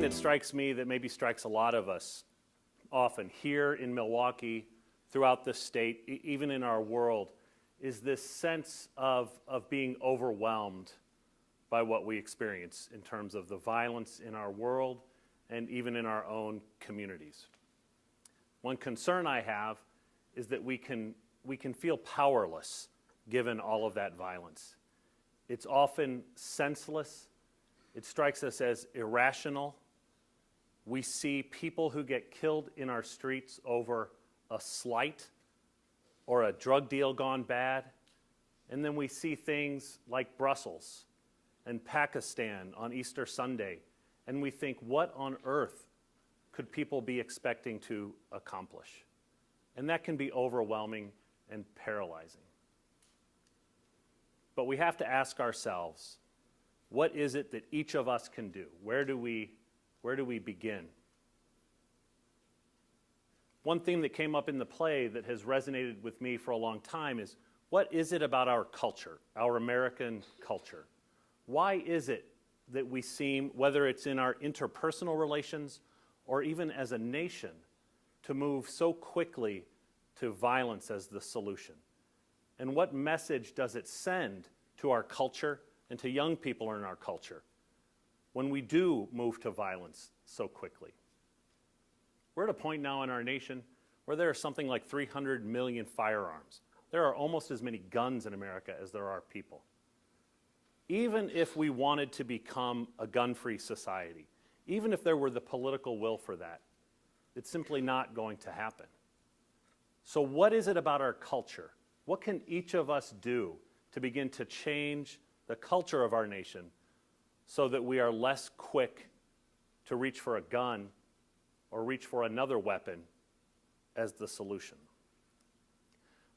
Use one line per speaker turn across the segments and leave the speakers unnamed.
that strikes me that maybe strikes a lot of us often here in Milwaukee, throughout the state, even in our world, is this sense of being overwhelmed by what we experience in terms of the violence in our world and even in our own communities. One concern I have is that we can feel powerless given all of that violence. It's often senseless. It strikes us as irrational. We see people who get killed in our streets over a slight or a drug deal gone bad. And then we see things like Brussels and Pakistan on Easter Sunday. And we think, what on earth could people be expecting to accomplish? And that can be overwhelming and paralyzing. But we have to ask ourselves, what is it that each of us can do? Where do we begin? One theme that came up in the play that has resonated with me for a long time is, what is it about our culture, our American culture? Why is it that we seem, whether it's in our interpersonal relations or even as a nation, to move so quickly to violence as the solution? And what message does it send to our culture and to young people in our culture when we do move to violence so quickly? We're at a point now in our nation where there are something like 300 million firearms. There are almost as many guns in America as there are people. Even if we wanted to become a gun-free society, even if there were the political will for that, it's simply not going to happen. So what is it about our culture? What can each of us do to begin to change the culture of our nation so that we are less quick to reach for a gun or reach for another weapon as the solution?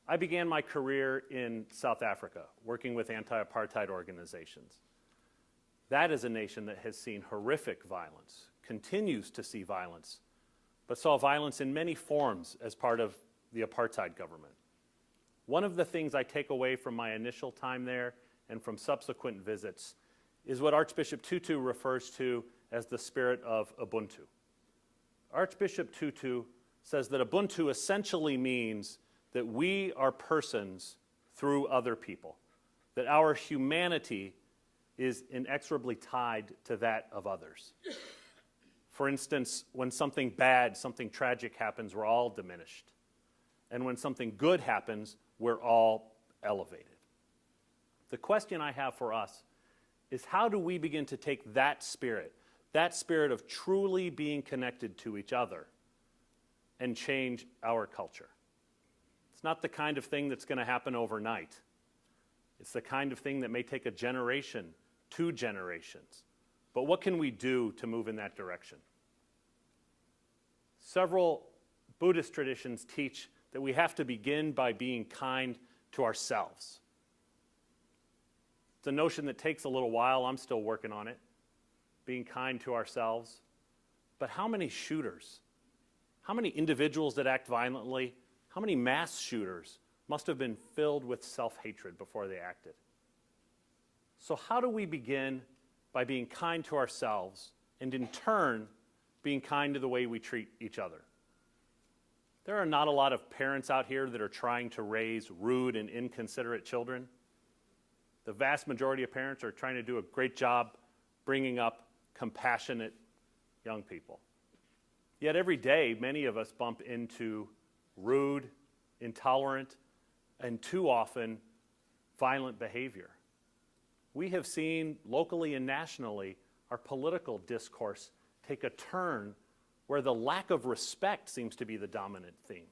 I began my career in South Africa, working with anti-apartheid organizations. That is a nation that has seen horrific violence, continues to see violence, but saw violence in many forms as part of the apartheid government. One of the things I take away from my initial time there and from subsequent visits is what Archbishop Tutu refers to as the spirit of Ubuntu. Archbishop Tutu says that Ubuntu essentially means that we are persons through other people, that our humanity is inexorably tied to that of others. For instance, when something bad, something tragic happens, we're all diminished. And when something good happens, we're all elevated. The question I have for us is, how do we begin to take that spirit of truly being connected to each other, and change our culture? It's not the kind of thing that's going to happen overnight. It's the kind of thing that may take a generation, 2 generations. But what can we do to move in that direction? Several Buddhist traditions teach that we have to begin by being kind to ourselves. It's a notion that takes a little while. I'm still working on it, being kind to ourselves. But how many shooters, how many individuals that act violently, how many mass shooters must have been filled with self-hatred before they acted? So how do we begin by being kind to ourselves and in turn being kind to the way we treat each other? There are not a lot of parents out here that are trying to raise rude and inconsiderate children. The vast majority of parents are trying to do a great job bringing up compassionate young people. Yet every day, many of us bump into rude, intolerant, and too often violent behavior. We have seen locally and nationally our political discourse take a turn where the lack of respect seems to be the dominant theme.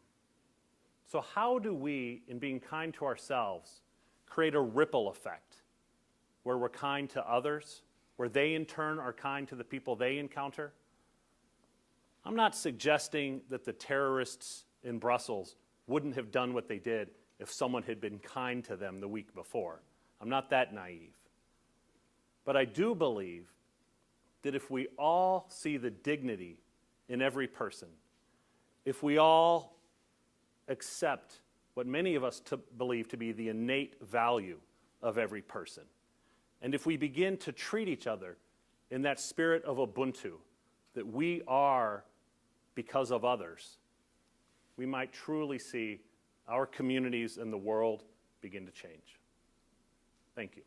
So how do we, in being kind to ourselves, create a ripple effect where we're kind to others, where they in turn are kind to the people they encounter? I'm not suggesting that the terrorists in Brussels wouldn't have done what they did if someone had been kind to them the week before. I'm not that naive. But I do believe that if we all see the dignity in every person, if we all accept what many of us believe to be the innate value of every person, and if we begin to treat each other in that spirit of Ubuntu, that we are because of others, we might truly see our communities and the world begin to change. Thank you.